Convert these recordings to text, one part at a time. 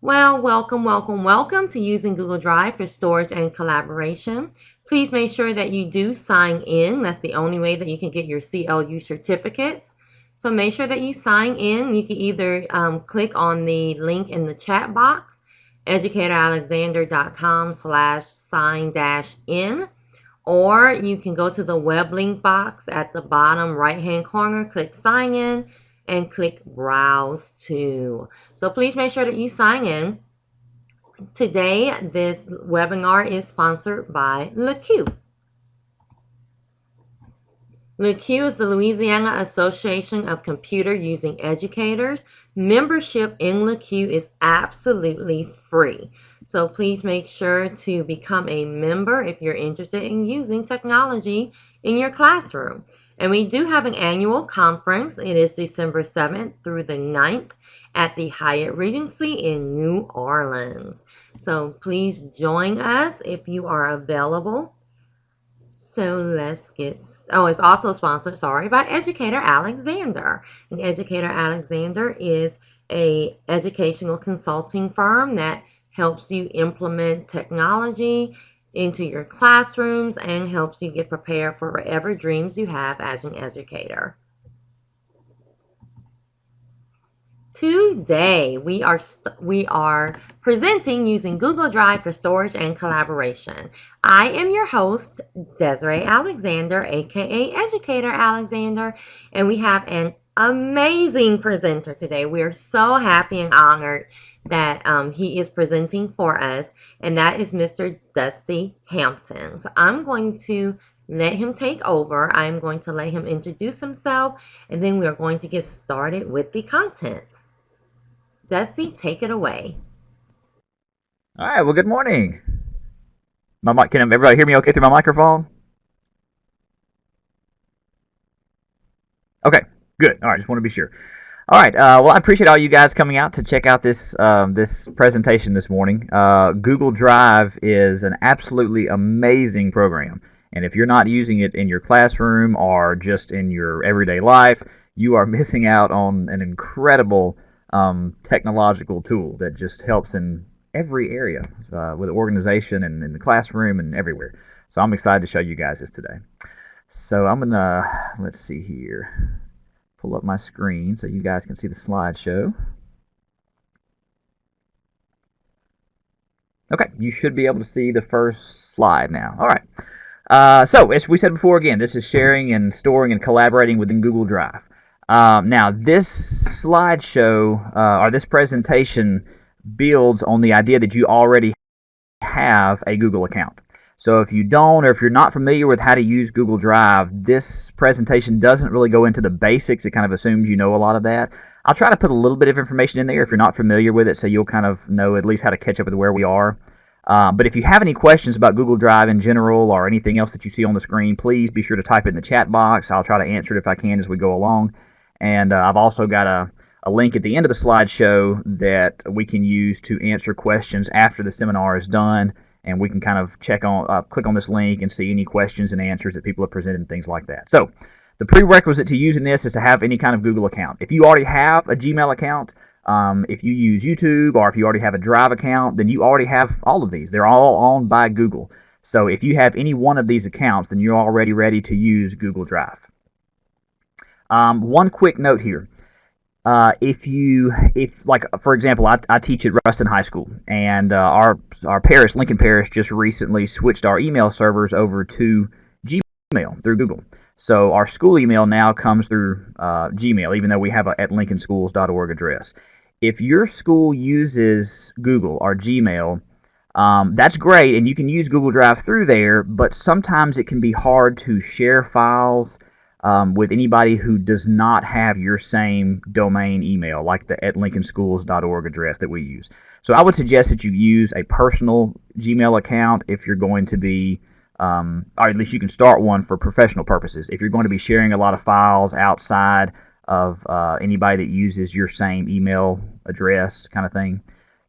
Well, welcome to using Google Drive for storage and collaboration. Please make sure that you do sign in. That's the only way that you can get your CLU certificates. So make sure that you sign in. You can either click on the link in the chat box, educatoralexander.com/sign-in, or you can go to the web link box at the bottom right-hand corner, click sign in, and click browse to. So please make sure that you sign in. Today, this webinar is sponsored by LACUE. LACUE is the Louisiana Association of Computer Using Educators. Membership in LACUE is absolutely free. So please make sure to become a member if you're interested in using technology in your classroom. And we do have an annual conference. It is December 7th through the 9th at the Hyatt Regency in New Orleans. So please join us if you are available. So let's get, it's also sponsored, by Educator Alexander. And Educator Alexander is a educational consulting firm that helps you implement technology into your classrooms and helps you get prepared for whatever dreams you have as an educator. Today, we are presenting using Google Drive for storage and collaboration. I am your host, Desiree Alexander, aka Educator Alexander, and we have an amazing presenter today. We are so happy and honored that he is presenting for us, and that is Mr. Dusty Hampton. So I'm going to let him take over. I'm going to let him introduce himself, and then we are going to get started with the content. Dusty, take it away. All right. Well, good morning. My mic. Can everybody hear me okay through my microphone? Okay. Good. All right. Just want to be sure. All right. Well, I appreciate all you guys coming out to check out this presentation this morning. Google Drive is an absolutely amazing program, and if you're not using it in your classroom or just in your everyday life, you are missing out on an incredible technological tool that just helps in every area with organization and in the classroom and everywhere. So I'm excited to show you guys this today. So I'm gonna, let's see here, pull up my screen so you guys can see the slideshow. Okay, you should be able to see the first slide now. All right. So as we said before, again, this is sharing and storing and collaborating within Google Drive. Now, this slideshow or this presentation builds on the idea that you already have a Google account. So if you don't, or if you're not familiar with how to use Google Drive, this presentation doesn't really go into the basics. It kind of assumes you know a lot of that. I'll try to put a little bit of information in there if you're not familiar with it, so you'll kind of know at least how to catch up with where we are. But if you have any questions about Google Drive in general or anything else that you see on the screen, please be sure to type it in the chat box. I'll try to answer it if I can as we go along. And I've also got a link at the end of the slideshow that we can use to answer questions after the seminar is done, and we can kind of click on this link and see any questions and answers that people have presented and things like that. So the prerequisite to using this is to have any kind of Google account. If you already have a Gmail account, if you use YouTube, or if you already have a Drive account, then you already have all of these. They're all owned by Google. So if you have any one of these accounts, then you're already ready to use Google Drive. One quick note here. Like, for example, I teach at Ruston High School, and our parish, Lincoln Parish, just recently switched our email servers over to Gmail through Google. So our school email now comes through Gmail, even though we have a at lincolnschools.org address. If your school uses Google or Gmail, that's great, and you can use Google Drive through there, but sometimes it can be hard to share files with anybody who does not have your same domain email, like the at lincolnschools.org address that we use. So I would suggest that you use a personal Gmail account if you're going to be, or at least you can start one for professional purposes. If you're going to be sharing a lot of files outside of anybody that uses your same email address kind of thing.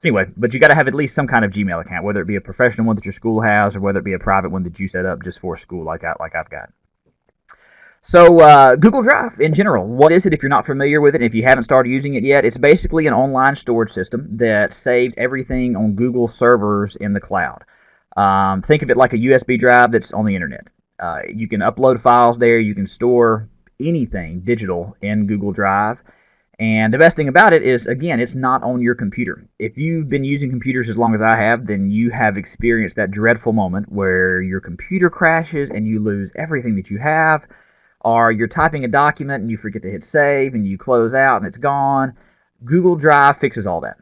Anyway, but you got to have at least some kind of Gmail account, whether it be a professional one that your school has or whether it be a private one that you set up just for school like I've got. So Google Drive in general, what is it if you're not familiar with it? If you haven't started using it yet, it's basically an online storage system that saves everything on Google servers in the cloud. Think of it like a USB drive that's on the internet. You can upload files there. You can store anything digital in Google Drive. And the best thing about it is, again, it's not on your computer. If you've been using computers as long as I have, then you have experienced that dreadful moment where your computer crashes and you lose everything that you have, or you're typing a document and you forget to hit save and you close out and it's gone. Google Drive fixes all that.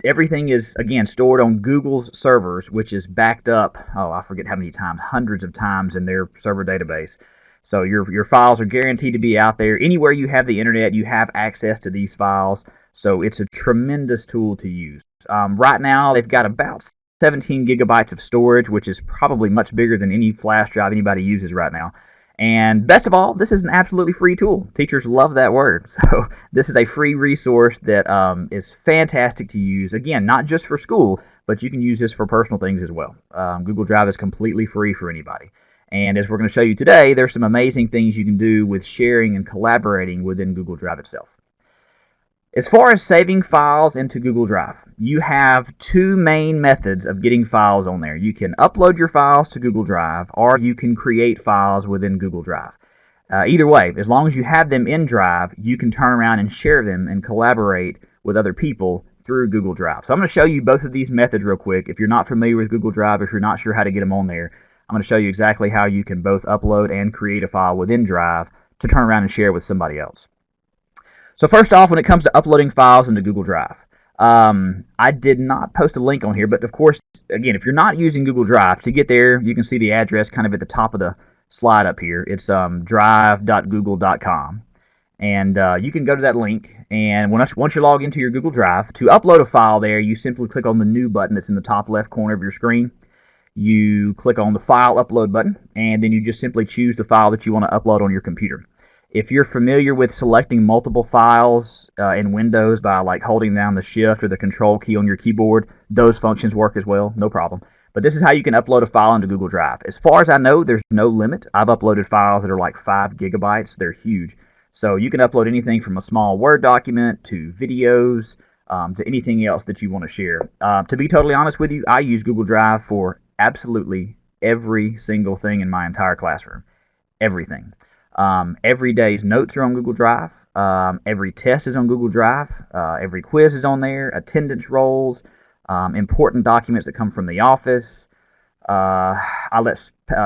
Everything is, again, stored on Google's servers, which is backed up, oh, I forget how many times, hundreds of times in their server database. So your files are guaranteed to be out there. Anywhere you have the internet, you have access to these files. So it's a tremendous tool to use. Right now, they've got about 17 gigabytes of storage, which is probably much bigger than any flash drive anybody uses right now. And best of all, this is an absolutely free tool. Teachers love that word. So this is a free resource that is fantastic to use. Again, not just for school, but you can use this for personal things as well. Google Drive is completely free for anybody. And as we're going to show you today, there's some amazing things you can do with sharing and collaborating within Google Drive itself. As far as saving files into Google Drive, you have two main methods of getting files on there. You can upload your files to Google Drive, or you can create files within Google Drive. Either way, as long as you have them in Drive, you can turn around and share them and collaborate with other people through Google Drive. So I'm going to show you both of these methods real quick. If you're not familiar with Google Drive, if you're not sure how to get them on there, I'm going to show you exactly how you can both upload and create a file within Drive to turn around and share with somebody else. So first off, when it comes to uploading files into Google Drive, I did not post a link on here, but of course, again, if you're not using Google Drive, to get there, you can see the address kind of at the top of the slide up here. It's drive.google.com. And you can go to that link, and once you log into your Google Drive, to upload a file there, you simply click on the New button that's in the top left corner of your screen. You click on the File Upload button, and then you just simply choose the file that you want to upload on your computer. If you're familiar with selecting multiple files in Windows by like holding down the Shift or the Control key on your keyboard, those functions work as well, no problem. But this is how you can upload a file into Google Drive. As far as I know, there's no limit. I've uploaded files that are like 5 gigabytes. They're huge. So you can upload anything from a small Word document to videos to anything else that you want to share. To be totally honest with you, I use Google Drive for absolutely every single thing in my entire classroom. Everything. Every day's notes are on Google Drive. Every test is on Google Drive. Every quiz is on there. Attendance rolls, important documents that come from the office. I let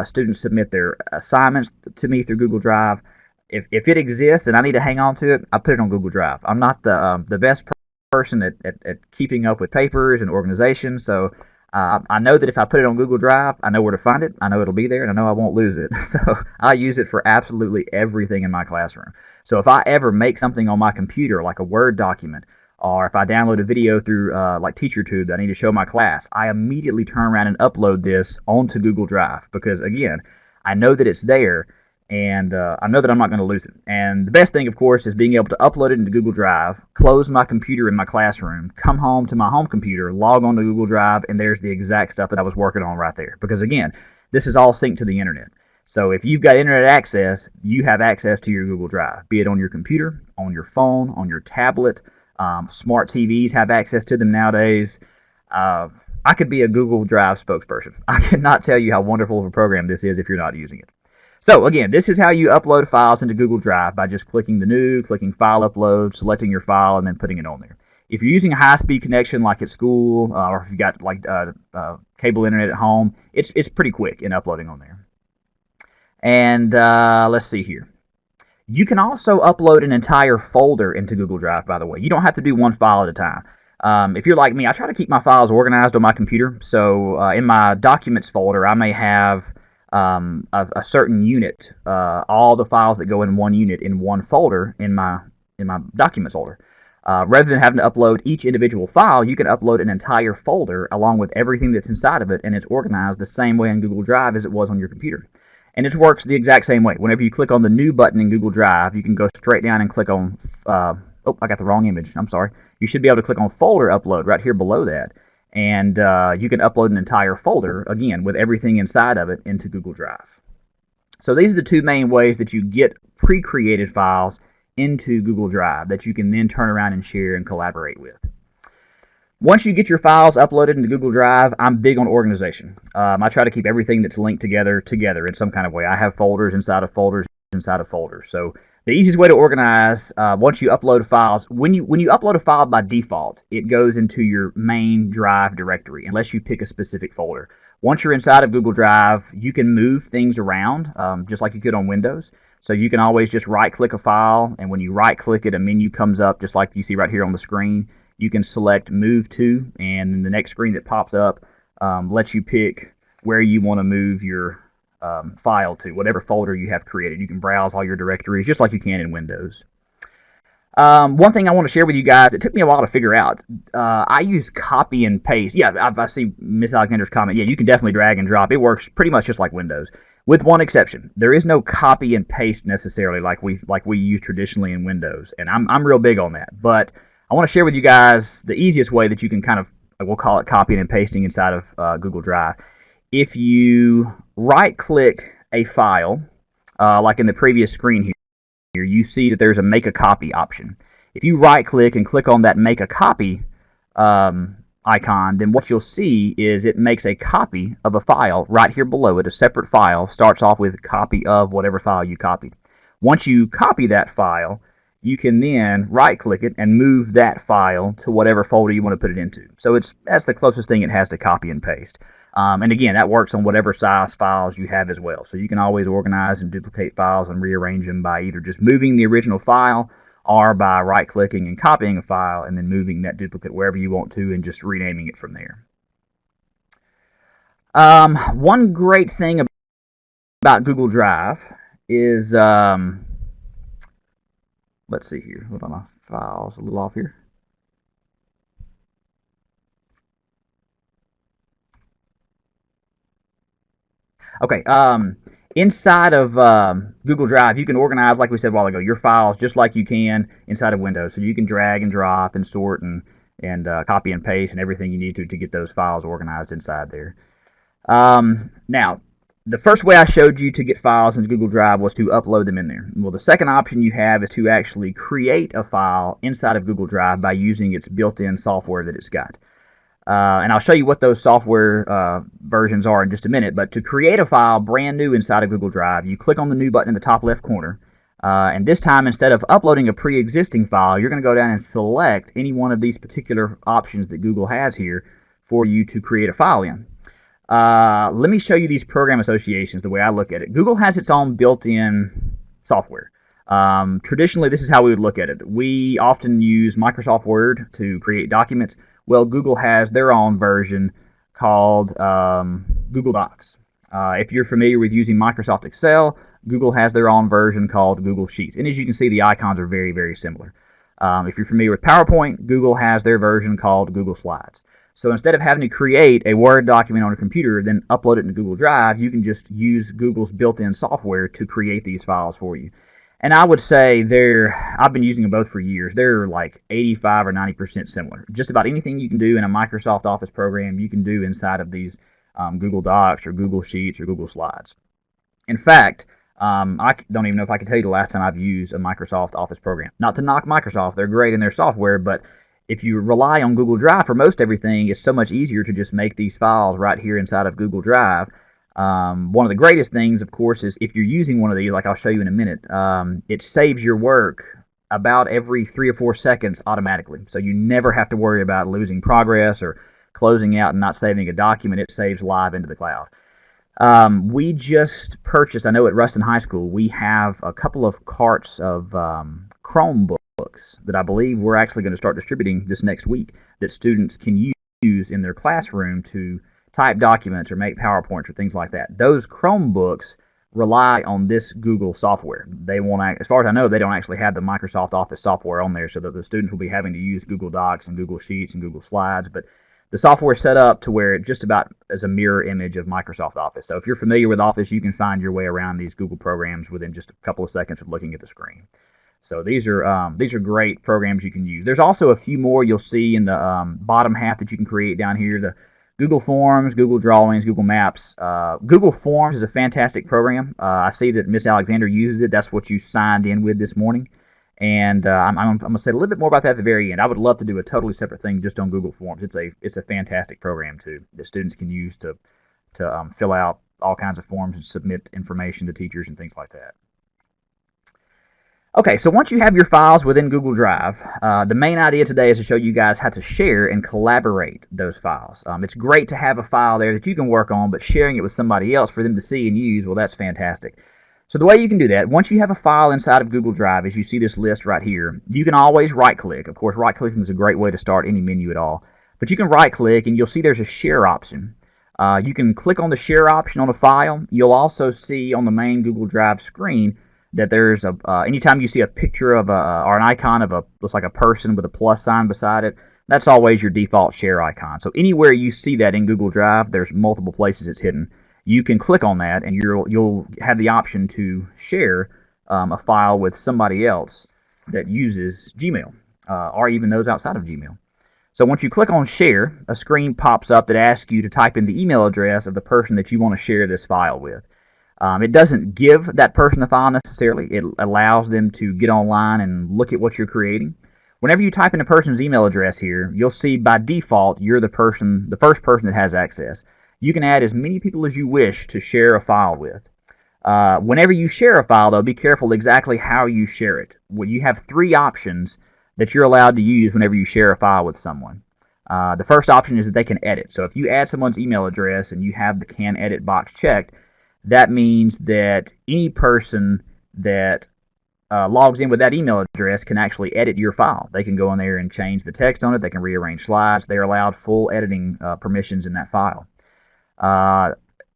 students submit their assignments to me through Google Drive. If it exists and I need to hang on to it, I put it on Google Drive. I'm not the best person at keeping up with papers and organization, so I know that if I put it on Google Drive, I know where to find it, I know it'll be there, and I know I won't lose it. So I use it for absolutely everything in my classroom. So if I ever make something on my computer, like a Word document, or if I download a video through like TeacherTube that I need to show my class, I immediately turn around and upload this onto Google Drive because, again, I know that it's there, and I know that I'm not going to lose it. And the best thing, of course, is being able to upload it into Google Drive, close my computer in my classroom, come home to my home computer, log on to Google Drive, and there's the exact stuff that I was working on right there. Because, again, this is all synced to the internet. So if you've got internet access, you have access to your Google Drive, be it on your computer, on your phone, on your tablet. Smart TVs have access to them nowadays. I could be a Google Drive spokesperson. I cannot tell you how wonderful of a program this is if you're not using it. So again, this is how you upload files into Google Drive by just clicking the New, clicking File Upload, selecting your file, and then putting it on there. If you're using a high-speed connection like at school, or if you got like cable internet at home, it's pretty quick in uploading on there. And let's see here. You can also upload an entire folder into Google Drive, by the way. You don't have to do one file at a time. If you're like me, I try to keep my files organized on my computer. So in my Documents folder, I may have a certain unit, all the files that go in one unit in one folder in my Documents folder. Rather than having to upload each individual file, you can upload an entire folder along with everything that's inside of it, and it's organized the same way in Google Drive as it was on your computer. And it works the exact same way. Whenever you click on the New button in Google Drive, you can go straight down and click on, oh, I got the wrong image. I'm sorry. You should be able to click on Folder Upload right here below that. And you can upload an entire folder, again, with everything inside of it into Google Drive. So these are the two main ways that you get pre-created files into Google Drive that you can then turn around and share and collaborate with. Once you get your files uploaded into Google Drive, I'm big on organization. I try to keep everything that's linked together in some kind of way. I have folders inside of folders inside of folders. So the easiest way to organize, once you upload files, when you upload a file by default, it goes into your main Drive directory unless you pick a specific folder. Once you're inside of Google Drive, you can move things around just like you could on Windows. So you can always just right-click a file, and when you right-click it, a menu comes up just like you see right here on the screen. You can select Move To, and the next screen that pops up lets you pick where you want to move your file to, whatever folder you have created. You can browse all your directories just like you can in Windows. One thing I want to share with you guys, it took me a while to figure out. I use copy and paste. Yeah, I see Miss Alexander's comment. Yeah, you can definitely drag and drop. It works pretty much just like Windows, with one exception. There is no copy and paste necessarily like we use traditionally in Windows, and I'm real big on that. But I want to share with you guys the easiest way that you can kind of, we'll call it copying and pasting inside of Google Drive. If you right-click a file, like in the previous screen here, you see that there's a Make a Copy option. If you right-click and click on that Make a Copy icon, then what you'll see is it makes a copy of a file right here below it. A separate file starts off with a copy of whatever file you copied. Once you copy that file, you can then right-click it and move that file to whatever folder you want to put it into. So that's the closest thing it has to copy and paste. And again, that works on whatever size files you have as well. So you can always organize and duplicate files and rearrange them by either just moving the original file or by right-clicking and copying a file and then moving that duplicate wherever you want to and just renaming it from there. One great thing about Google Drive is, let's see here. Hold on, my file's a little off here. Okay, inside of Google Drive, you can organize, like we said a while ago, your files just like you can inside of Windows. So you can drag and drop and sort and copy and paste and everything you need to get those files organized inside there. Now, the first way I showed you to get files into Google Drive was to upload them in there. Well, the second option you have is to actually create a file inside of Google Drive by using its built-in software that it's got. And I'll show you what those software versions are in just a minute. But to create a file brand new inside of Google Drive, you click on the New button in the top left corner. And this time, instead of uploading a pre-existing file, you're going to go down and select any one of these particular options that Google has here for you to create a file in. Let me show you these program associations the way I look at it. Google has its own built-in software. Traditionally, this is how we would look at it. We often use Microsoft Word to create documents. Well, Google has their own version called Google Docs. If you're familiar with using Microsoft Excel, Google has their own version called Google Sheets. And as you can see, the icons are very, very similar. If you're familiar with PowerPoint, Google has their version called Google Slides. So instead of having to create a Word document on a computer, then upload it into Google Drive, you can just use Google's built-in software to create these files for you. And I would say I've been using them both for years. They're like 85 or 90% similar. Just about anything you can do in a Microsoft Office program, you can do inside of these Google Docs or Google Sheets or Google Slides. In fact, I don't even know if I can tell you the last time I've used a Microsoft Office program. Not to knock Microsoft, they're great in their software, but if you rely on Google Drive for most everything, it's so much easier to just make these files right here inside of Google Drive. One of the greatest things, of course, is if you're using one of these, like I'll show you in a minute, it saves your work about every 3 or 4 seconds automatically. So you never have to worry about losing progress or closing out and not saving a document. It saves live into the cloud. We just purchased, I know at Ruston High School, we have a couple of carts of Chromebooks that I believe we're actually going to start distributing this next week that students can use in their classroom to type documents or make PowerPoints or things like that. Those Chromebooks rely on this Google software. They won't, as far as I know, they don't actually have the Microsoft Office software on there, so that the students will be having to use Google Docs and Google Sheets and Google Slides. But the software is set up to where it just about is a mirror image of Microsoft Office. So if you're familiar with Office, you can find your way around these Google programs within just a couple of seconds of looking at the screen. So these are great programs you can use. There's also a few more you'll see in the bottom half that you can create down here. The Google Forms, Google Drawings, Google Maps. Google Forms is a fantastic program. I see that Miss Alexander uses it. That's what you signed in with this morning. And I'm going to say a little bit more about that at the very end. I would love to do a totally separate thing just on Google Forms. It's a fantastic program too that students can use to fill out all kinds of forms and submit information to teachers and things like that. Okay, so once you have your files within Google Drive, the main idea today is to show you guys how to share and collaborate those files. It's great to have a file there that you can work on, but sharing it with somebody else for them to see and use, well, that's fantastic. So the way you can do that, once you have a file inside of Google Drive, as you see this list right here, you can always right-click. Of course, right-clicking is a great way to start any menu at all. But you can right-click, and you'll see there's a share option. You can click on the share option on a file. You'll also see on the main Google Drive screen that there's anytime you see a picture of or an icon of looks like a person with a plus sign beside it, that's always your default share icon. So anywhere you see that in Google Drive, there's multiple places it's hidden. You can click on that, and you'll have the option to share a file with somebody else that uses Gmail, or even those outside of Gmail. So once you click on share, a screen pops up that asks you to type in the email address of the person that you want to share this file with. It doesn't give that person the file necessarily. It allows them to get online and look at what you're creating. Whenever you type in a person's email address here, you'll see by default you're the first person that has access. You can add as many people as you wish to share a file with. Whenever you share a file, though, be careful exactly how you share it. Well, you have 3 options that you're allowed to use whenever you share a file with someone. The first option is that they can edit. So if you add someone's email address and you have the can edit box checked, that means that any person that logs in with that email address can actually edit your file. They can go in there and change the text on it. They can rearrange slides. They're allowed full editing permissions in that file.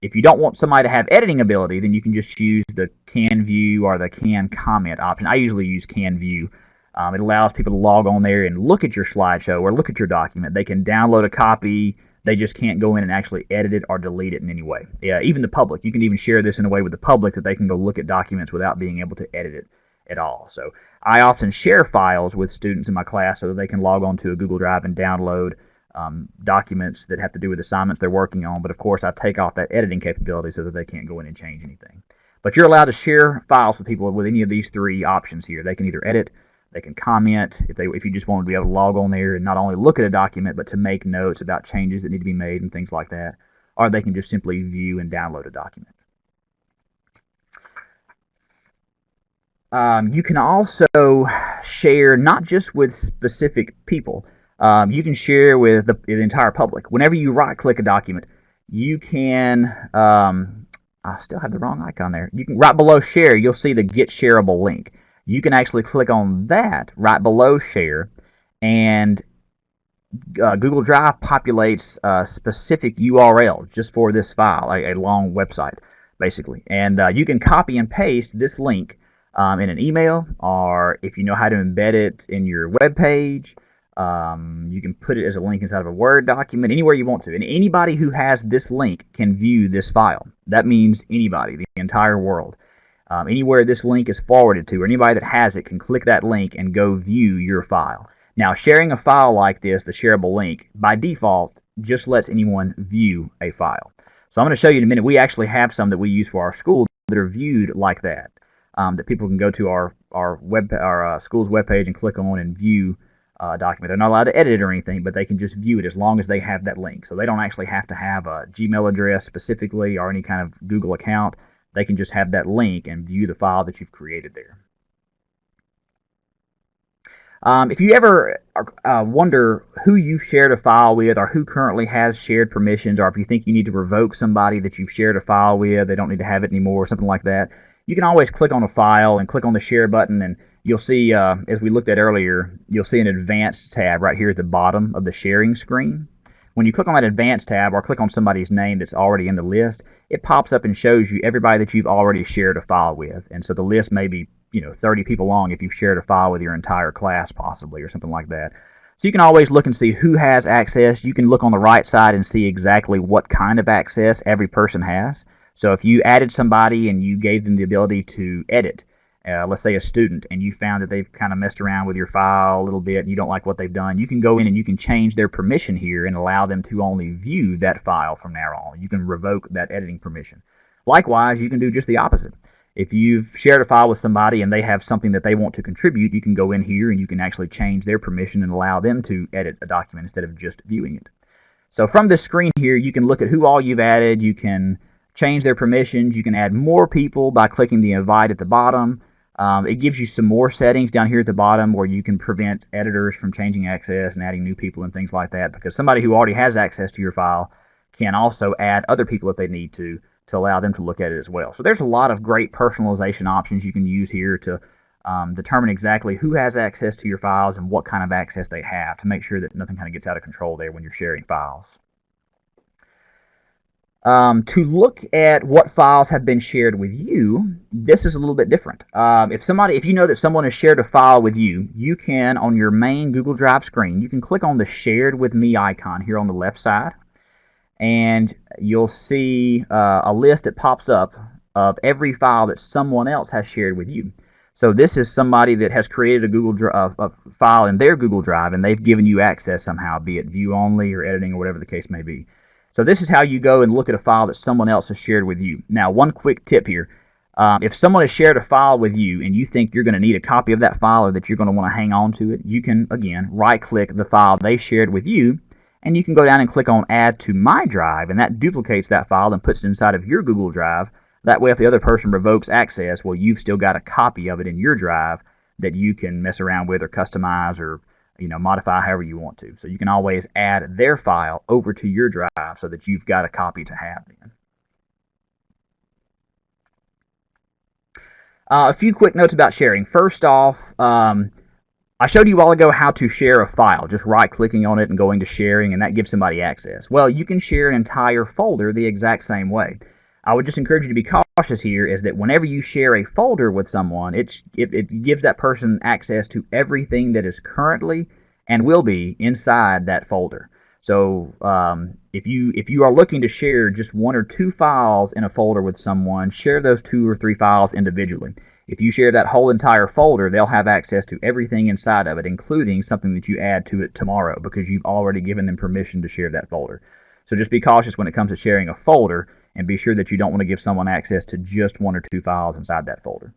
If you don't want somebody to have editing ability, then you can just use the can view or the can comment option. I usually use can view. It allows people to log on there and look at your slideshow or look at your document. They can download a copy. They just can't go in and actually edit it or delete it in any way. Yeah, even the public. You can even share this in a way with the public that they can go look at documents without being able to edit it at all. So I often share files with students in my class so that they can log on to a Google Drive and download documents that have to do with assignments they're working on. But of course, I take off that editing capability so that they can't go in and change anything. But you're allowed to share files with people with any of these 3 options here. They can either edit, they can comment if you just want to be able to log on there and not only look at a document but to make notes about changes that need to be made and things like that, or they can just simply view and download a document. You can also share not just with specific people. You can share with the entire public. Whenever you right-click a document, you can I still have the wrong icon there. You can right below share, you'll see the Get Shareable link. You can actually click on that right below share, and Google Drive populates a specific URL just for this file, a long website, basically. And you can copy and paste this link in an email, or if you know how to embed it in your web page, you can put it as a link inside of a Word document, anywhere you want to. And anybody who has this link can view this file. That means anybody, the entire world. Anywhere this link is forwarded to, or anybody that has it can click that link and go view your file. Now, sharing a file like this, the shareable link, by default, just lets anyone view a file. So I'm going to show you in a minute. We actually have some that we use for our school that are viewed like that, that people can go to our school's webpage and click on and view a document. They're not allowed to edit it or anything, but they can just view it as long as they have that link. So they don't actually have to have a Gmail address specifically or any kind of Google account. They can just have that link and view the file that you've created there. If you ever wonder who you've shared a file with, or who currently has shared permissions, or if you think you need to revoke somebody that you've shared a file with, they don't need to have it anymore, or something like that, you can always click on a file and click on the share button, and you'll see, as we looked at earlier, you'll see an advanced tab right here at the bottom of the sharing screen. When you click on that advanced tab or click on somebody's name that's already in the list, it pops up and shows you everybody that you've already shared a file with. And so the list may be 30 people long if you've shared a file with your entire class possibly, or something like that. So you can always look and see who has access. You can look on the right side and see exactly what kind of access every person has. So if you added somebody and you gave them the ability to edit, let's say a student, and you found that they've kind of messed around with your file a little bit and you don't like what they've done, you can go in and you can change their permission here and allow them to only view that file from now on. You can revoke that editing permission. Likewise, you can do just the opposite. If you've shared a file with somebody and they have something that they want to contribute, you can go in here and you can actually change their permission and allow them to edit a document instead of just viewing it. So from this screen here, you can look at who all you've added. You can change their permissions. You can add more people by clicking the invite at the bottom. It gives you some more settings down here at the bottom where you can prevent editors from changing access and adding new people and things like that, because somebody who already has access to your file can also add other people if they need to allow them to look at it as well. So there's a lot of great personalization options you can use here to determine exactly who has access to your files and what kind of access they have to make sure that nothing kind of gets out of control there when you're sharing files. To look at what files have been shared with you, this is a little bit different. If you know that someone has shared a file with you, you can, on your main Google Drive screen, you can click on the Shared With Me icon here on the left side, and you'll see a list that pops up of every file that someone else has shared with you. So this is somebody that has created a Google Drive, a file in their Google Drive, and they've given you access somehow, be it view only or editing or whatever the case may be. So this is how you go and look at a file that someone else has shared with you. Now, one quick tip here. If someone has shared a file with you and you think you're going to need a copy of that file or that you're going to want to hang on to it, you can, again, right-click the file they shared with you, and you can go down and click on Add to My Drive, and that duplicates that file and puts it inside of your Google Drive. That way, if the other person revokes access, well, you've still got a copy of it in your drive that you can mess around with or customize or modify however you want to. So you can always add their file over to your drive so that you've got a copy to have then. A few quick notes about sharing. First off, I showed you a while ago how to share a file, just right-clicking on it and going to sharing, and that gives somebody access. Well, you can share an entire folder the exact same way. I would just encourage you to be cautious here, is that whenever you share a folder with someone, it gives that person access to everything that is currently and will be inside that folder. So if you are looking to share just 1 or 2 files in a folder with someone, share those 2 or 3 files individually. If you share that whole entire folder, they'll have access to everything inside of it, including something that you add to it tomorrow, because you've already given them permission to share that folder. So just be cautious when it comes to sharing a folder, and be sure that you don't want to give someone access to just 1 or 2 files inside that folder.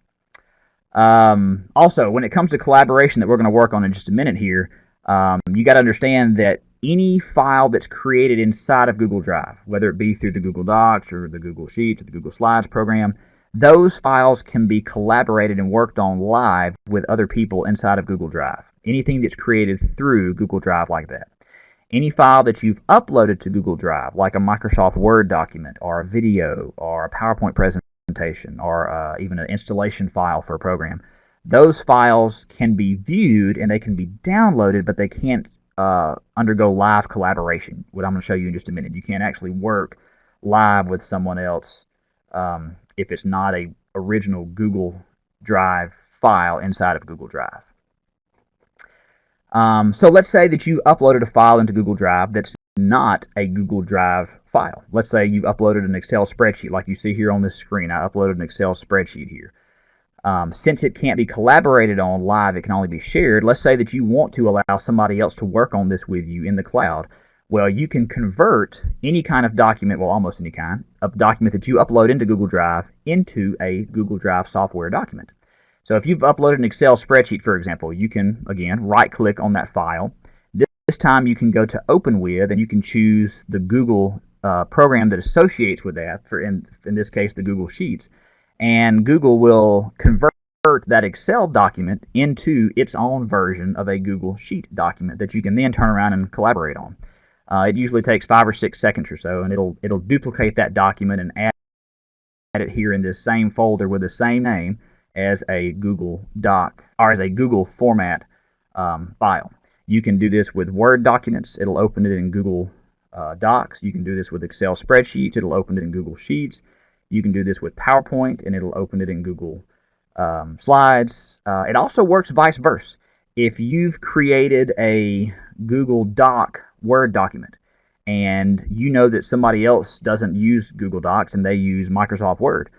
Also, when it comes to collaboration that we're going to work on in just a minute here, you got to understand that any file that's created inside of Google Drive, whether it be through the Google Docs or the Google Sheets or the Google Slides program, those files can be collaborated and worked on live with other people inside of Google Drive. Anything that's created through Google Drive like that. Any file that you've uploaded to Google Drive, like a Microsoft Word document or a video or a PowerPoint presentation or even an installation file for a program, those files can be viewed and they can be downloaded, but they can't undergo live collaboration, what I'm going to show you in just a minute. You can't actually work live with someone else if it's not a original Google Drive file inside of Google Drive. So let's say that you uploaded a file into Google Drive that's not a Google Drive file. Let's say you uploaded an Excel spreadsheet like you see here on this screen. I uploaded an Excel spreadsheet here. Since it can't be collaborated on live, it can only be shared. Let's say that you want to allow somebody else to work on this with you in the cloud. Well, you can convert any kind of document, well, almost any kind of document that you upload into Google Drive into a Google Drive software document. So if you've uploaded an Excel spreadsheet, for example, you can, again, right-click on that file. This time you can go to Open With, and you can choose the Google program that associates with that, for in this case, the Google Sheets. And Google will convert that Excel document into its own version of a Google Sheet document that you can then turn around and collaborate on. It usually takes 5 or 6 seconds or so, and it'll duplicate that document and add it here in this same folder with the same name as a Google Doc or as a Google format file. You can do this with Word documents. It'll open it in Google Docs. You can do this with Excel spreadsheets. It'll open it in Google Sheets. You can do this with PowerPoint, and it'll open it in Google Slides. It also works vice versa. If you've created a Google Doc Word document and you know that somebody else doesn't use Google Docs and they use Microsoft Word,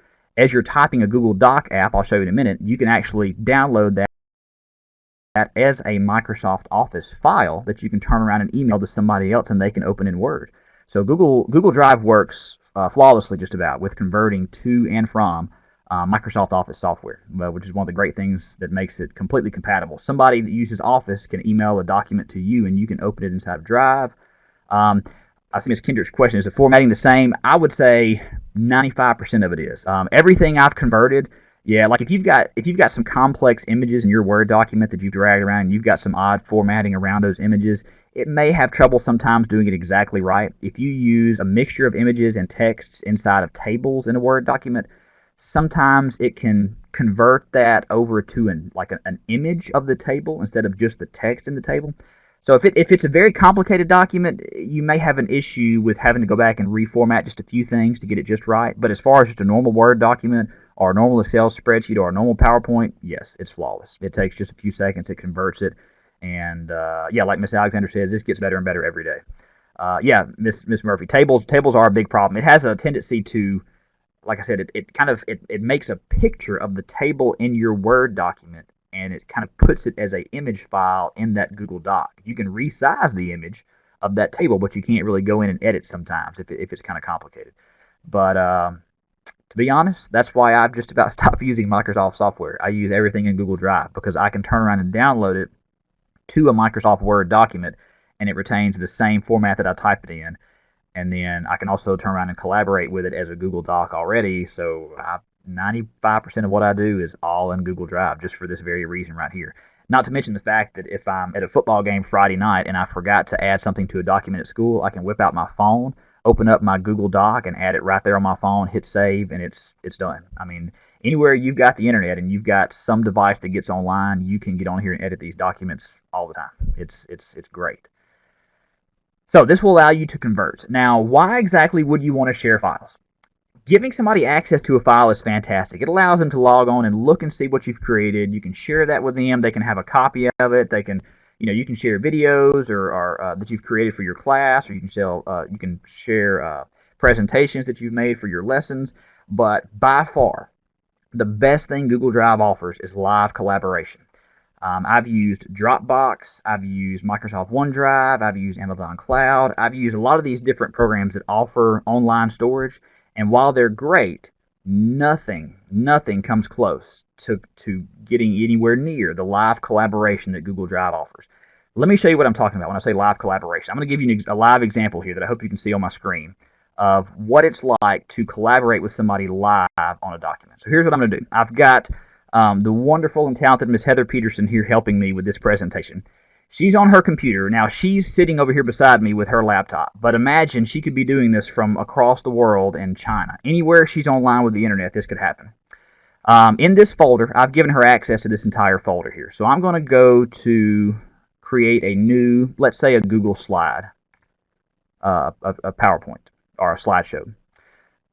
as you're typing a Google Doc app, I'll show you in a minute, you can actually download that as a Microsoft Office file that you can turn around and email to somebody else and they can open in Word. So Google Drive works flawlessly just about with converting to and from Microsoft Office software, which is one of the great things that makes it completely compatible. Somebody that uses Office can email a document to you and you can open it inside of Drive. I see Ms. Kendrick's question, is the formatting the same? I would say 95% of it is. Everything I've converted, yeah, like if you've got some complex images in your Word document that you've dragged around and you've got some odd formatting around those images, it may have trouble sometimes doing it exactly right. If you use a mixture of images and texts inside of tables in a Word document, sometimes it can convert that over to an image of the table instead of just the text in the table. So if it's a very complicated document, you may have an issue with having to go back and reformat just a few things to get it just right. But as far as just a normal Word document or a normal Excel spreadsheet or a normal PowerPoint, yes, it's flawless. It takes just a few seconds. It converts it. And yeah, like Miss Alexander says, this gets better and better every day. Yeah, Miss Murphy, tables are a big problem. It has a tendency to, like I said, it makes a picture of the table in your Word document, and it kind of puts it as an image file in that Google Doc. You can resize the image of that table, but you can't really go in and edit sometimes if it's kind of complicated. But to be honest, that's why I've just about stopped using Microsoft software. I use everything in Google Drive because I can turn around and download it to a Microsoft Word document, and it retains the same format that I typed it in. And then I can also turn around and collaborate with it as a Google Doc already. So 95% of what I do is all in Google Drive, just for this very reason right here. Not to mention the fact that if I'm at a football game Friday night and I forgot to add something to a document at school, I can whip out my phone, open up my Google Doc, and add it right there on my phone, hit save, and it's done. I mean, anywhere you've got the internet and you've got some device that gets online, you can get on here and edit these documents all the time. It's great. So this will allow you to convert. Now, why exactly would you want to share files? Giving somebody access to a file is fantastic. It allows them to log on and look and see what you've created. You can share that with them. They can have a copy of it. They can, you can share videos or that you've created for your class, or you can share presentations that you've made for your lessons. But by far, the best thing Google Drive offers is live collaboration. I've used Dropbox, I've used Microsoft OneDrive, I've used Amazon Cloud, I've used a lot of these different programs that offer online storage, and while they're great, nothing comes close to getting anywhere near the live collaboration that Google Drive offers. Let me show you what I'm talking about when I say live collaboration. I'm going to give you a live example here that I hope you can see on my screen of what it's like to collaborate with somebody live on a document. So here's what I'm going to do. I've got the wonderful and talented Miss Heather Peterson here helping me with this presentation. She's on her computer. Now, she's sitting over here beside me with her laptop. But imagine she could be doing this from across the world in China. Anywhere she's online with the internet, this could happen. In this folder, I've given her access to this entire folder here. So I'm going to go to create a new, let's say a Google slide, a PowerPoint, or a slideshow.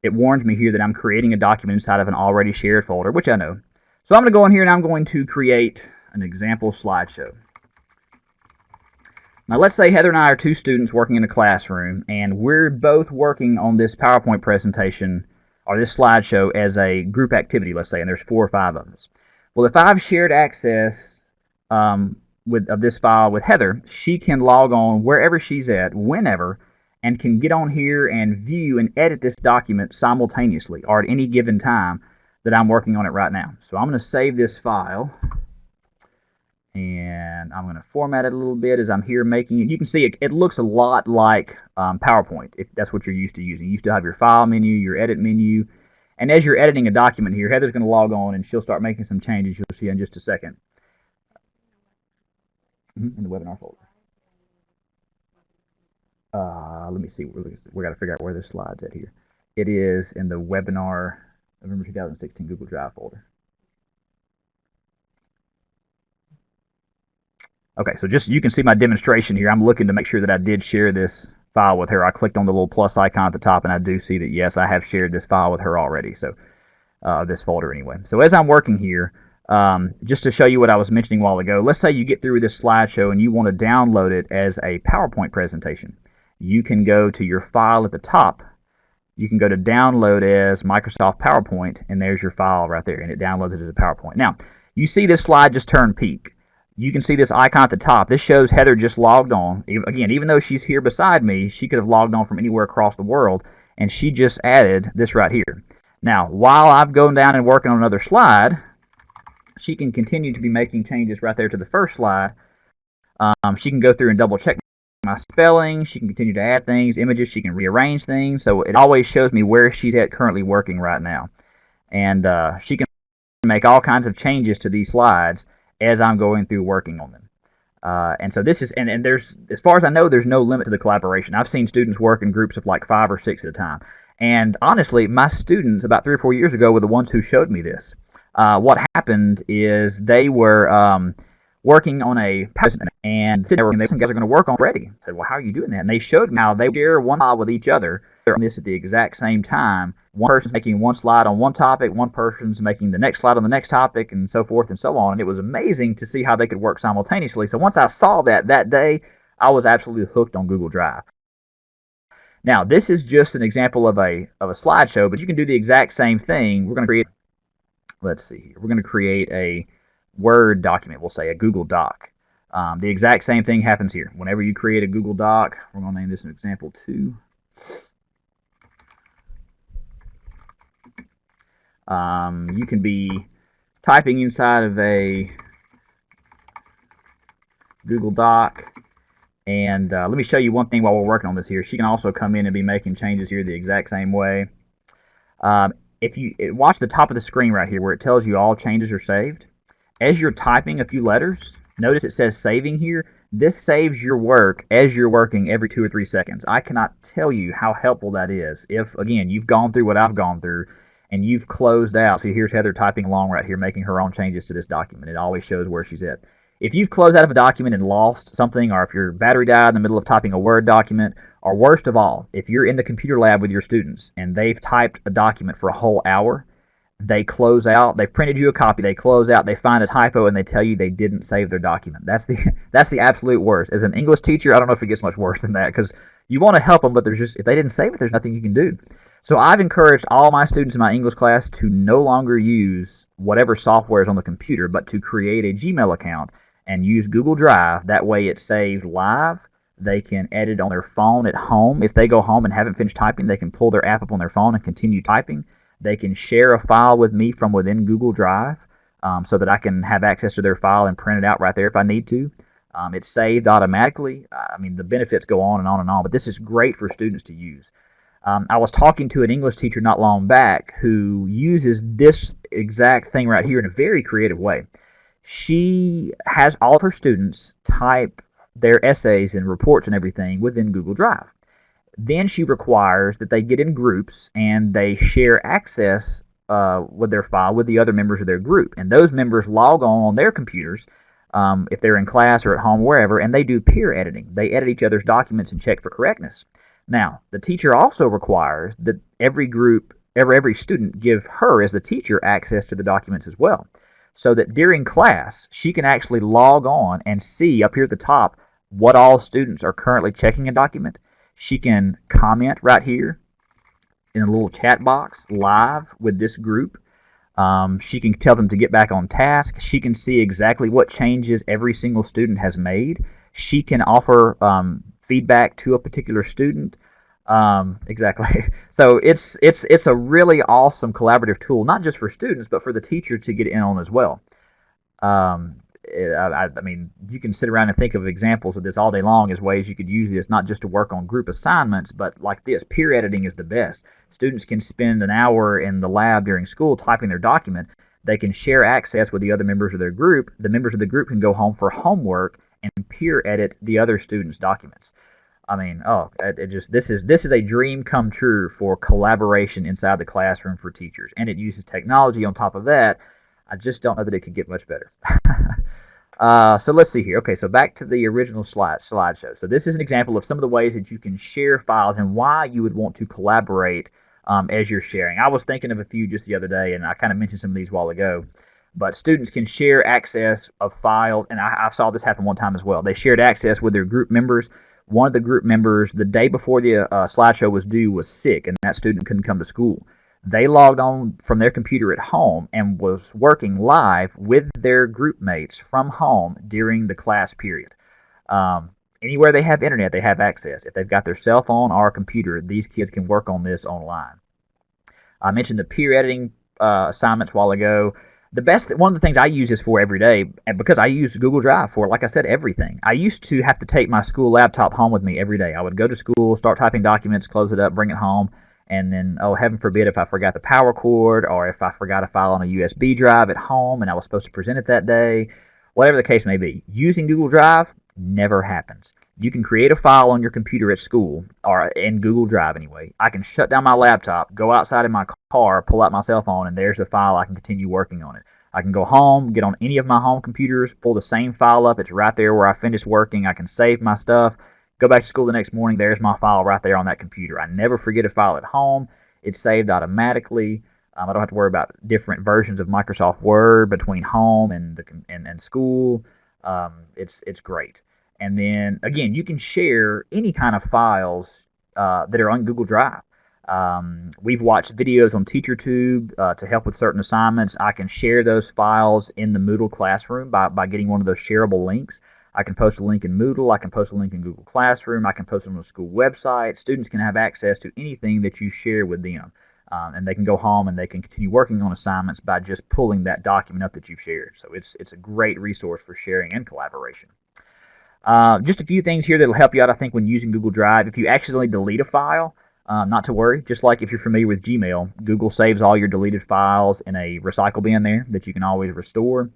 It warns me here that I'm creating a document inside of an already shared folder, which I know. So I'm going to go in here and I'm going to create an example slideshow. Now let's say Heather and I are two students working in a classroom, and we're both working on this PowerPoint presentation or this slideshow as a group activity, let's say, and there's 4 or 5 of us. Well, if I've shared access of this file with Heather, she can log on wherever she's at, whenever, and can get on here and view and edit this document simultaneously or at any given time that I'm working on it right now. So I'm going to save this file, and I'm going to format it a little bit as I'm here making it. You can see it looks a lot like PowerPoint, if that's what you're used to using. You still have your file menu, your edit menu, and as you're editing a document here, Heather's going to log on and she'll start making some changes. You'll see in just a second. In the webinar folder. Let me see. We got to figure out where this slide's at here. It is in the webinar November 2016 Google Drive folder. Okay, so just you can see my demonstration here. I'm looking to make sure that I did share this file with her. I clicked on the little plus icon at the top, and I do see that, yes, I have shared this file with her already, so this folder anyway. So as I'm working here, just to show you what I was mentioning a while ago, let's say you get through this slideshow and you want to download it as a PowerPoint presentation. You can go to your file at the top you can go to download as Microsoft PowerPoint, and there's your file right there, and it downloads it as a PowerPoint. Now, you see this slide just turn pink. You can see this icon at the top. This shows Heather just logged on. Again, even though she's here beside me, she could have logged on from anywhere across the world, and she just added this right here. Now, while I'm going down and working on another slide, she can continue to be making changes right there to the first slide. She can go through and double check my spelling. She can continue to add things, images. She can rearrange things. So it always shows me where she's at currently working right now. And she can make all kinds of changes to these slides as I'm going through working on them. And so this is, and there's, as far as I know, there's no limit to the collaboration. I've seen students work in groups of like 5 or 6 at a time. And honestly, my students about 3 or 4 years ago were the ones who showed me this. What happened is they were working on a PowerPoint, and they guys are going to work on already. I said, well, how are you doing that? And they showed me how they share one file with each other. They're on this at the exact same time. One person's making one slide on one topic, one person's making the next slide on the next topic, and so forth and so on. And it was amazing to see how they could work simultaneously. So once I saw that day, I was absolutely hooked on Google Drive. Now, this is just an example of a slideshow, but you can do the exact same thing. We're going to create, let's see here, we're going to create a Word document, we'll say a Google Doc. The exact same thing happens here. Whenever you create a Google Doc, we're going to name this an example 2. You can be typing inside of a Google Doc, and let me show you one thing while we're working on this here. She can also come in and be making changes here the exact same way. If you watch the top of the screen right here where it tells you all changes are saved, as you're typing a few letters, notice it says saving here. This saves your work as you're working every 2 or 3 seconds. I cannot tell you how helpful that is. If, again, you've gone through what I've gone through and you've closed out. See, here's Heather typing along right here, making her own changes to this document. It always shows where she's at. If you've closed out of a document and lost something, or if your battery died in the middle of typing a Word document, or worst of all, if you're in the computer lab with your students and they've typed a document for a whole hour, they close out, they've printed you a copy, they close out, they find a typo, and they tell you they didn't save their document. That's the absolute worst. As an English teacher, I don't know if it gets much worse than that, because you want to help them, but there's just, if they didn't save it, there's nothing you can do. So I've encouraged all my students in my English class to no longer use whatever software is on the computer, but to create a Gmail account and use Google Drive. That way it's saved live. They can edit on their phone at home. If they go home and haven't finished typing, they can pull their app up on their phone and continue typing. They can share a file with me from within Google Drive, so that I can have access to their file and print it out right there if I need to. It's saved automatically. I mean, the benefits go on and on and on, but this is great for students to use. I was talking to an English teacher not long back who uses this exact thing right here in a very creative way. She has all of her students type their essays and reports and everything within Google Drive. Then she requires that they get in groups and they share access with their file with the other members of their group. And those members log on their computers, if they're in class or at home, wherever, and they do peer editing. They edit each other's documents and check for correctness. Now, the teacher also requires that every group, every student give her, as the teacher, access to the documents as well, so that during class, she can actually log on and see up here at the top what all students are currently checking a document. She can comment right here in a little chat box live with this group. She can tell them to get back on task. She can see exactly what changes every single student has made. She can offer feedback to a particular student. Exactly. So it's a really awesome collaborative tool, not just for students, but for the teacher to get in on as well. I mean, you can sit around and think of examples of this all day long as ways you could use this, not just to work on group assignments, but like this. Peer editing is the best. Students can spend an hour in the lab during school typing their document. They can share access with the other members of their group. The members of the group can go home for homework and peer edit the other students' documents. I mean, this is a dream come true for collaboration inside the classroom for teachers, and it uses technology on top of that. I just don't know that it could get much better. So let's see here. Okay, so back to the original slideshow. So this is an example of some of the ways that you can share files and why you would want to collaborate as you're sharing. I was thinking of a few just the other day, and I kind of mentioned some of these a while ago. But students can share access of files, and I saw this happen one time as well. They shared access with their group members. one of the group members, the day before the slideshow was due, was sick, and that student couldn't come to school. They logged on from their computer at home and was working live with their group mates from home during the class period. Anywhere they have internet, they have access. If they've got their cell phone or a computer, these kids can work on this online. I mentioned the peer editing assignments a while ago. One of the things I use this for every day, and because I use Google Drive for, like I said, everything. I used to have to take my school laptop home with me every day. I would go to school, start typing documents, close it up, bring it home, and then, oh, heaven forbid, if I forgot the power cord or if I forgot a file on a USB drive at home and I was supposed to present it that day, whatever the case may be, using Google Drive never happens. You can create a file on your computer at school, or in Google Drive anyway. I can shut down my laptop, go outside in my car, pull out my cell phone, and there's the file. I can continue working on it. I can go home, get on any of my home computers, pull the same file up. It's right there where I finished working. I can save my stuff, go back to school the next morning. There's my file right there on that computer. I never forget a file at home. It's saved automatically. I don't have to worry about different versions of Microsoft Word between home and school. It's great. And then, again, you can share any kind of files that are on Google Drive. We've watched videos on TeacherTube to help with certain assignments. I can share those files in the Moodle Classroom by getting one of those shareable links. I can post a link in Moodle. I can post a link in Google Classroom. I can post it on the school website. Students can have access to anything that you share with them. And they can go home and they can continue working on assignments by just pulling that document up that you've shared. So it's a great resource for sharing and collaboration. Just a few things here that will help you out, I think, when using Google Drive. If you accidentally delete a file, not to worry. Just like if you're familiar with Gmail, Google saves all your deleted files in a recycle bin there that you can always restore.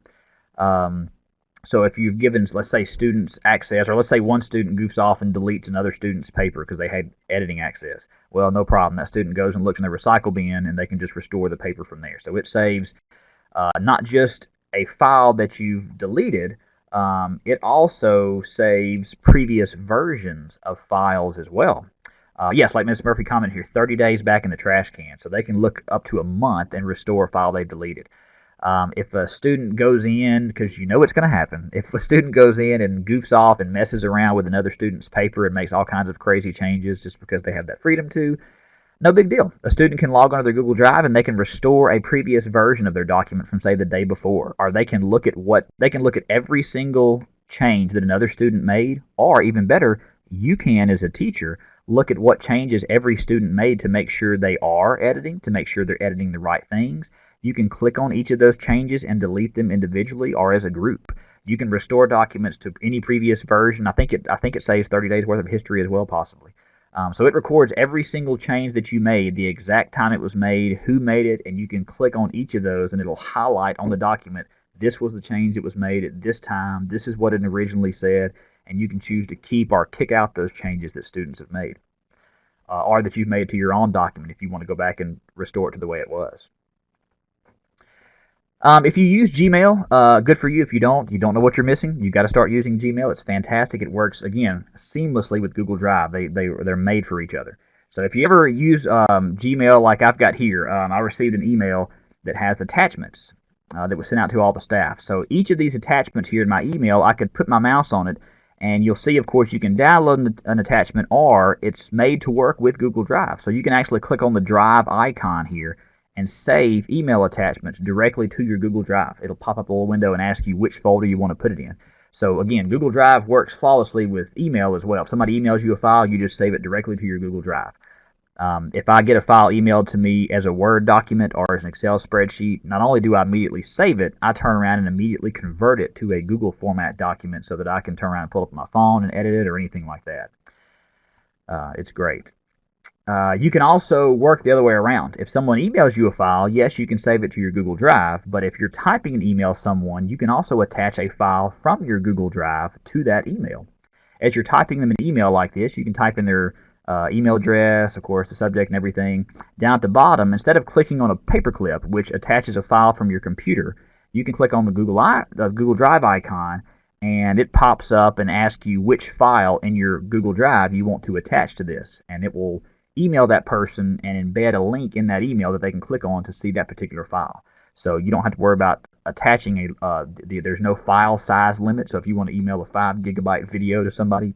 So if you've given, let's say, students access, or let's say one student goofs off and deletes another student's paper because they had editing access, well, no problem. That student goes and looks in the recycle bin, and they can just restore the paper from there. So it saves not just a file that you've deleted, it also saves previous versions of files as well. Yes, like Ms. Murphy commented here, 30 days back in the trash can. So they can look up to a month and restore a file they've deleted. If a student goes in, because you know it's going to happen, if a student goes in and goofs off and messes around with another student's paper and makes all kinds of crazy changes just because they have that freedom to, no big deal. A student can log onto their Google Drive and they can restore a previous version of their document from, say, the day before, or they can look at every single change that another student made, or even better, you can, as a teacher, look at what changes every student made to make sure they are editing, to make sure they're editing the right things. You can click on each of those changes and delete them individually or as a group. You can restore documents to any previous version. I think it saves 30 days worth of history as well, possibly. So it records every single change that you made, the exact time it was made, who made it, and you can click on each of those and it'll highlight on the document, this was the change that was made at this time, this is what it originally said, and you can choose to keep or kick out those changes that students have made, or that you've made to your own document if you want to go back and restore it to the way it was. If you use Gmail, good for you. If you don't know what you're missing. You got to start using Gmail. It's fantastic. It works, again, seamlessly with Google Drive. They're made for each other. So if you ever use Gmail like I've got here, I received an email that has attachments that was sent out to all the staff. So each of these attachments here in my email, I could put my mouse on it, and you'll see, of course, you can download an attachment, or it's made to work with Google Drive. So you can actually click on the Drive icon here and save email attachments directly to your Google Drive. It'll pop up a little window and ask you which folder you want to put it in. So again, Google Drive works flawlessly with email as well. If somebody emails you a file, you just save it directly to your Google Drive. If I get a file emailed to me as a Word document or as an Excel spreadsheet, not only do I immediately save it, I turn around and immediately convert it to a Google format document so that I can turn around and pull up my phone and edit it or anything like that. It's great. You can also work the other way around. If someone emails you a file, yes, you can save it to your Google Drive, but if you're typing an email to someone, you can also attach a file from your Google Drive to that email. As you're typing them an email like this, you can type in their email address, of course, the subject and everything. Down at the bottom, instead of clicking on a paperclip, which attaches a file from your computer, you can click on the Google Drive icon, and it pops up and asks you which file in your Google Drive you want to attach to this, and it will email that person and embed a link in that email that they can click on to see that particular file. So you don't have to worry about attaching there's no file size limit. So if you want to email a 5 GB video to somebody,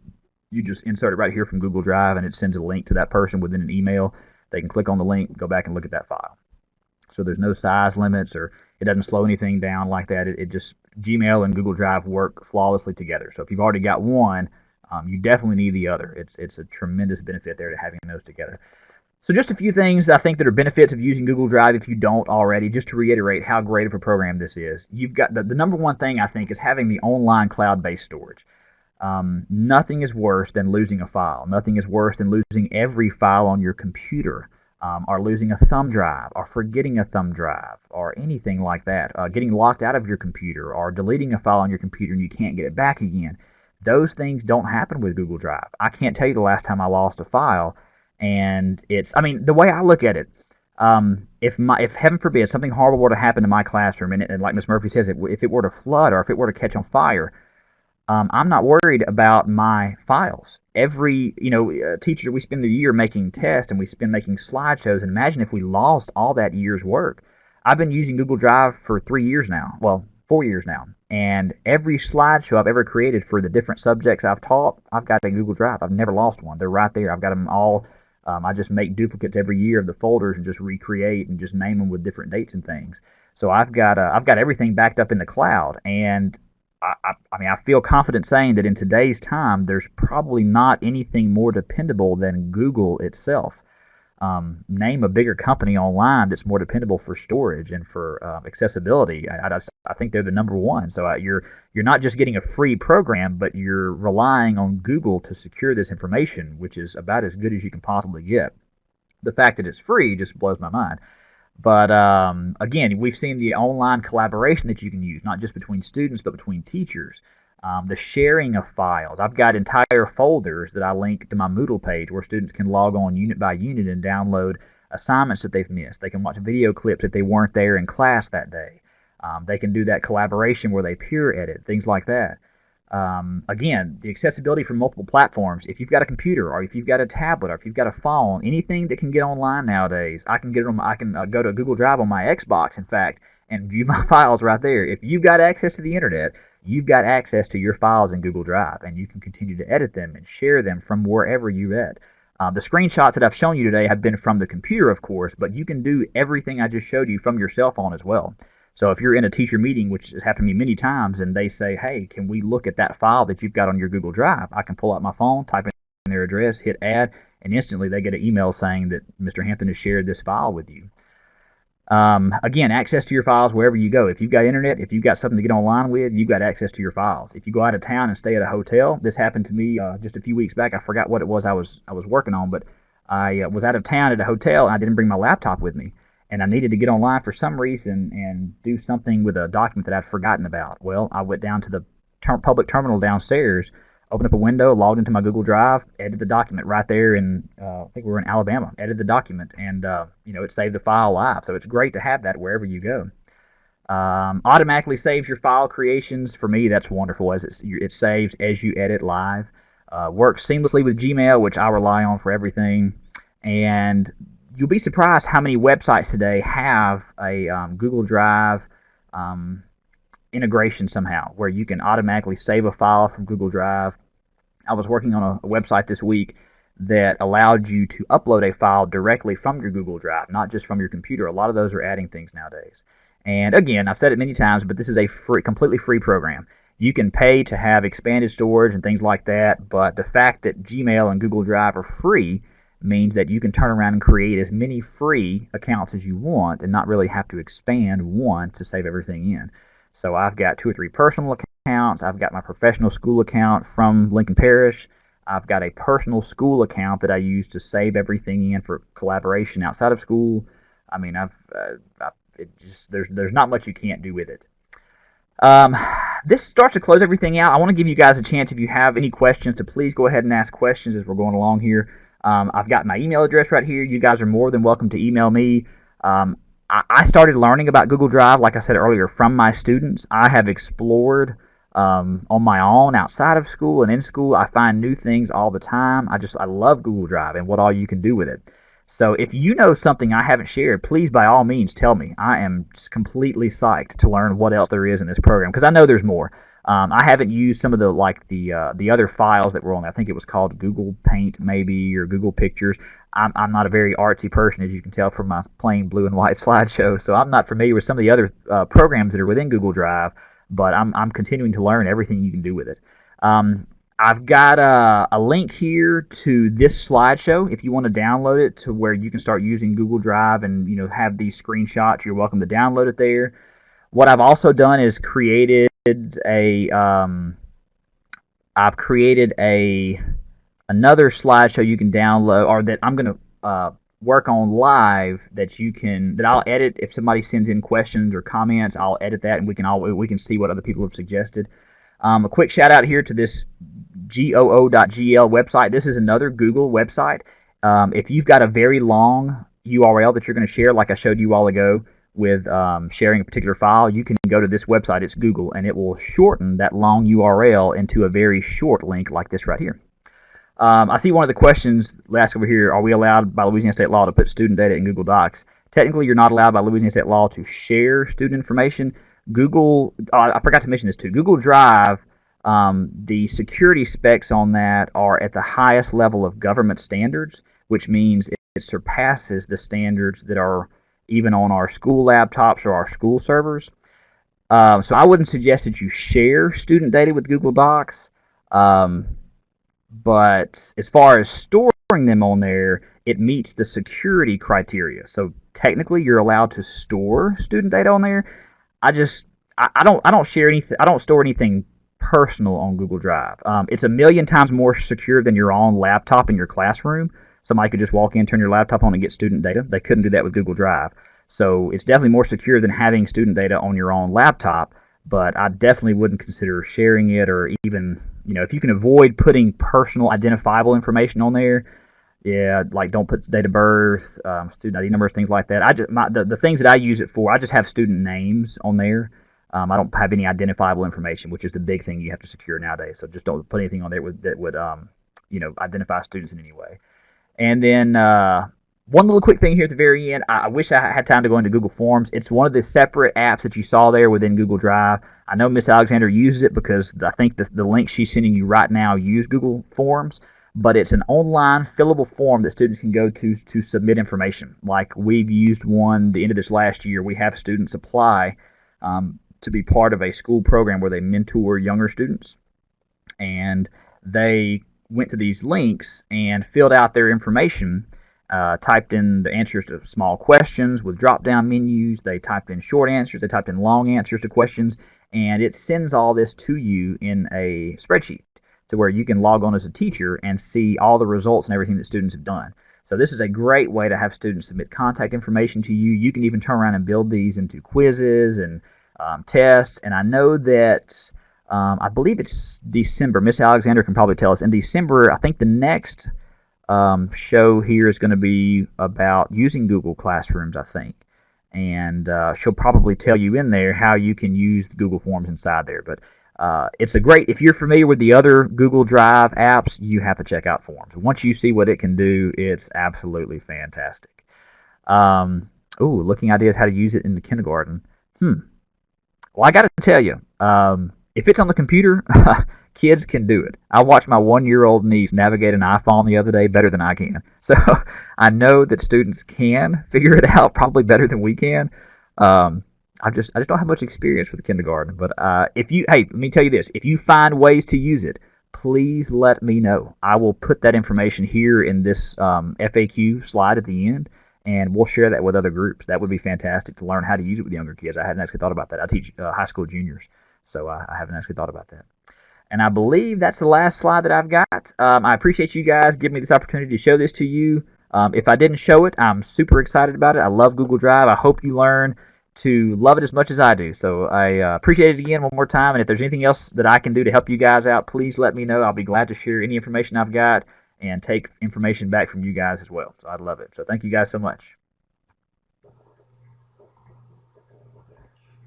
You just insert it right here from Google Drive, and it sends a link to that person within an email. They can click on the link, go back and look at that file. So there's no size limits, or it doesn't slow anything down like that. It just, Gmail and Google Drive work flawlessly together. So if you've already got one, you definitely need the other. It's a tremendous benefit there to having those together. So just a few things I think that are benefits of using Google Drive if you don't already, just to reiterate how great of a program this is. You've got the number one thing I think is having the online cloud-based storage. Nothing is worse than losing a file. Nothing is worse than losing every file on your computer, or losing a thumb drive, or forgetting a thumb drive, or anything like that. Getting locked out of your computer, or deleting a file on your computer and you can't get it back again. Those things don't happen with Google Drive. I can't tell you the last time I lost a file. And I mean, the way I look at it, if heaven forbid something horrible were to happen to my classroom, and like Miss Murphy says, if it were to flood or if it were to catch on fire, I'm not worried about my files. Every teacher, we spend the year making tests and we spend making slideshows, and imagine if we lost all that year's work. I've been using Google Drive for 3 years now, well, 4 years now, and every slideshow I've ever created for the different subjects I've taught, I've got in Google Drive. I've never lost one. They're right there. I've got them all. I just make duplicates every year of the folders and just recreate and just name them with different dates and things. So I've got everything backed up in the cloud, and I mean, I feel confident saying that in today's time, there's probably not anything more dependable than Google itself. Name a bigger company online that's more dependable for storage and for accessibility. I think they're the number one. So you're not just getting a free program, but you're relying on Google to secure this information, which is about as good as you can possibly get. The fact that it's free just blows my mind. But again, we've seen the online collaboration that you can use, not just between students, but between teachers. The sharing of files. I've got entire folders that I link to my Moodle page where students can log on unit by unit and download assignments that they've missed. They can watch video clips if they weren't there in class that day. They can do that collaboration where they peer edit, things like that. Again, the accessibility from multiple platforms. If you've got a computer, or if you've got a tablet, or if you've got a phone, anything that can get online nowadays, I can go to Google Drive on my Xbox, in fact, and view my files right there. If you've got access to the internet, you've got access to your files in Google Drive, and you can continue to edit them and share them from wherever you're at. The screenshots that I've shown you today have been from the computer, of course, but you can do everything I just showed you from your cell phone as well. So if you're in a teacher meeting, which has happened to me many times, and they say, hey, can we look at that file that you've got on your Google Drive? I can pull out my phone, type in their address, hit add, and instantly they get an email saying that Mr. Hampton has shared this file with you. Again, access to your files wherever you go. If you've got internet, if you've got something to get online with, you've got access to your files. If you go out of town and stay at a hotel, this happened to me just a few weeks back. I forgot what it was I was working on, but I was out of town at a hotel and I didn't bring my laptop with me, and I needed to get online for some reason and do something with a document that I'd forgotten about. Well, I went down to the public terminal downstairs, opened up a window, logged into my Google Drive, edited the document right there in, I think we were in Alabama, edited the document, and it saved the file live. So it's great to have that wherever you go. Automatically saves your file creations. For me, that's wonderful, as it saves as you edit live. Works seamlessly with Gmail, which I rely on for everything. And you'll be surprised how many websites today have a Google Drive integration somehow, where you can automatically save a file from Google Drive. I was working on a website this week that allowed you to upload a file directly from your Google Drive, not just from your computer. A lot of those are adding things nowadays. And again, I've said it many times, but this is a completely free program. You can pay to have expanded storage and things like that, but the fact that Gmail and Google Drive are free means that you can turn around and create as many free accounts as you want and not really have to expand one to save everything in. So I've got 2 or 3 personal accounts. I've got my professional school account from Lincoln Parish. I've got a personal school account that I use to save everything in for collaboration outside of school. I mean, there's not much you can't do with it. This starts to close everything out. I want to give you guys a chance, if you have any questions, to please go ahead and ask questions as we're going along here. I've got my email address right here. You guys are more than welcome to email me. I started learning about Google Drive, like I said earlier, from my students. I have explored on my own outside of school and in school. I find new things all the time. I love Google Drive and what all you can do with it. So if you know something I haven't shared, please by all means tell me. I am just completely psyched to learn what else there is in this program, because I know there's more. I haven't used some of the other files that were on there. I think it was called Google Paint maybe, or Google Pictures. I'm not a very artsy person, as you can tell from my plain blue and white slideshow, so I'm not familiar with some of the other programs that are within Google Drive, but I'm continuing to learn everything you can do with it. I've got a link here to this slideshow. If you want to download it to where you can start using Google Drive and have these screenshots, you're welcome to download it there. What I've also done is I've created another slideshow you can download, or that I'm going to work on live, that I'll edit. If somebody sends in questions or comments, I'll edit that, and we can see what other people have suggested. A quick shout out here to this goo.gl website. This is another Google website. If you've got a very long URL that you're going to share, like I showed you all ago with sharing a particular file, you can go to this website. It's Google, and it will shorten that long URL into a very short link like this right here. I see one of the questions asked over here: are we allowed by Louisiana state law to put student data in Google Docs? Technically, you're not allowed by Louisiana state law to share student information. Google, I forgot to mention this too. Google Drive, the security specs on that are at the highest level of government standards, which means it surpasses the standards that are even on our school laptops or our school servers. So I wouldn't suggest that you share student data with Google Docs. But as far as storing them on there, it meets the security criteria. So technically, you're allowed to store student data on there. I don't share anything. I don't store anything personal on Google Drive. It's a million times more secure than your own laptop in your classroom. Somebody could just walk in, turn your laptop on, and get student data. They couldn't do that with Google Drive. So it's definitely more secure than having student data on your own laptop. But I definitely wouldn't consider sharing it, or even, if you can avoid putting personal identifiable information on there, yeah, like don't put date of birth, student ID numbers, things like that. The things that I use it for, I just have student names on there. I don't have any identifiable information, which is the big thing you have to secure nowadays. So just don't put anything on there that would identify students in any way. And then one little quick thing here at the very end. I wish I had time to go into Google Forms. It's one of the separate apps that you saw there within Google Drive. I know Miss Alexander uses it because I think the link she's sending you right now use Google Forms, but it's an online fillable form that students can go to submit information. Like we've used one the end of this last year. We have students apply to be part of a school program where they mentor younger students, and they went to these links and filled out their information, typed in the answers to small questions with drop-down menus. They typed in short answers. They typed in long answers to questions, and it sends all this to you in a spreadsheet to where you can log on as a teacher and see all the results and everything that students have done. So this is a great way to have students submit contact information to you. You can even turn around and build these into quizzes and tests. And I know that I believe it's December. Miss Alexander can probably tell us. In December, I think the next show here is going to be about using Google Classrooms, I think. And she'll probably tell you in there how you can use the Google Forms inside there. But it's a great, if you're familiar with the other Google Drive apps, you have to check out Forms. Once you see what it can do, it's absolutely fantastic. Looking ideas how to use it in the kindergarten. Well, I got to tell you, if it's on the computer, kids can do it. I watched my 1-year-old niece navigate an iPhone the other day better than I can. So I know that students can figure it out probably better than we can. I just don't have much experience with kindergarten. But let me tell you this: if you find ways to use it, please let me know. I will put that information here in this FAQ slide at the end, and we'll share that with other groups. That would be fantastic to learn how to use it with younger kids. I hadn't actually thought about that. I teach high school juniors, so I haven't actually thought about that. And I believe that's the last slide that I've got. I appreciate you guys giving me this opportunity to show this to you. If I didn't show it, I'm super excited about it. I love Google Drive. I hope you learn to love it as much as I do. So I appreciate it again one more time. And if there's anything else that I can do to help you guys out, please let me know. I'll be glad to share any information I've got and take information back from you guys as well. So I'd love it. So thank you guys so much.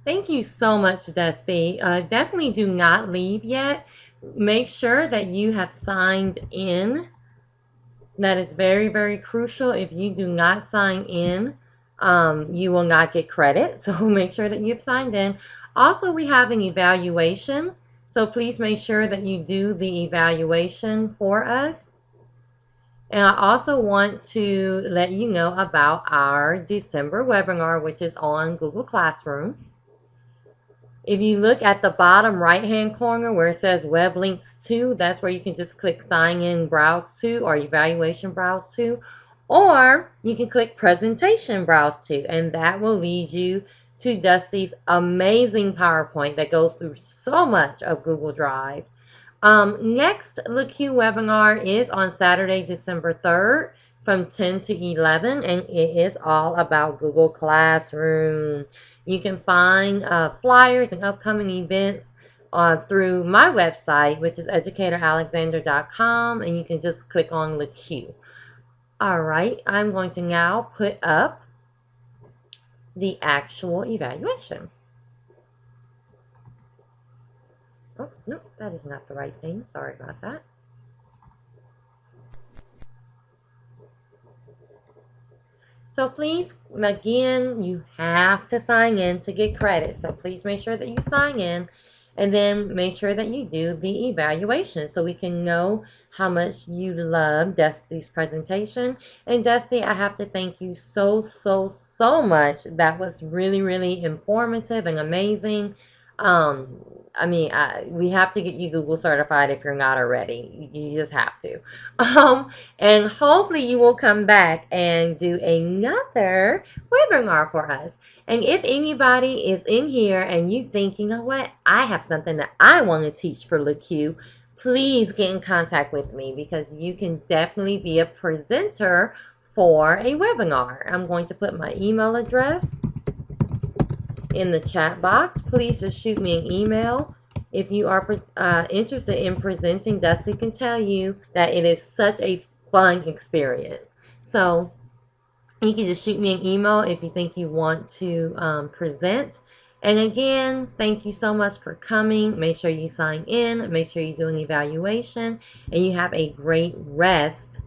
Thank you so much, Dusty. Definitely do not leave yet. Make sure that you have signed in. That is very, very crucial. If you do not sign in, you will not get credit. So make sure that you've signed in. Also, we have an evaluation So please make sure that you do the evaluation for us. And I also want to let you know about our December webinar, which is on Google Classroom. If you look at the bottom right-hand corner where it says Web Links to, that's where you can just click Sign In Browse To or Evaluation Browse To. Or you can click Presentation Browse To, and that will lead you to Dusty's amazing PowerPoint that goes through so much of Google Drive. Next LACUE webinar is on Saturday, December 3rd from 10 to 11, and it is all about Google Classroom. You can find flyers and upcoming events through my website, which is educatoralexander.com, and you can just click on LACUE. All right, I'm going to now put up the actual evaluation. Oh, no, that is not the right thing. Sorry about that. So please, again, you have to sign in to get credit. So please make sure that you sign in and then make sure that you do the evaluation so we can know how much you love Dusty's presentation. And Dusty, I have to thank you so much. That was really, really informative and amazing. I mean, we have to get you Google certified if you're not already. You just have to. And hopefully you will come back and do another webinar for us. And if anybody is in here and you think, you know what, I have something that I want to teach for LACUE, please get in contact with me because you can definitely be a presenter for a webinar. I'm going to put my email address in the chat box. Please just shoot me an email. If you are interested in presenting, Dusty can tell you that it is such a fun experience. So you can just shoot me an email if you think you want to present. And again, thank you so much for coming. Make sure you sign in. Make sure you do an evaluation. And you have a great rest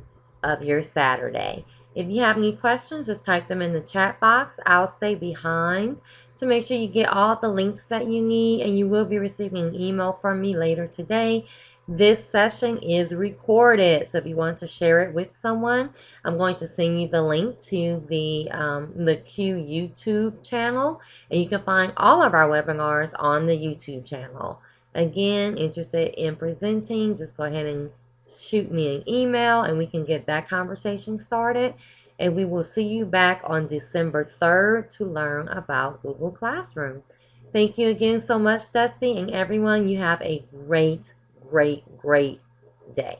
of your Saturday. If you have any questions, just type them in the chat box. I'll stay behind to make sure you get all the links that you need, and you will be receiving an email from me later today. This session is recorded, so if you want to share it with someone, I'm going to send you the link to the LACUE YouTube channel, and you can find all of our webinars on the YouTube channel. Again, interested in presenting, just go ahead and shoot me an email and we can get that conversation started. And we will see you back on December 3rd to learn about Google Classroom. Thank you again so much, Dusty, and everyone. You have a great day.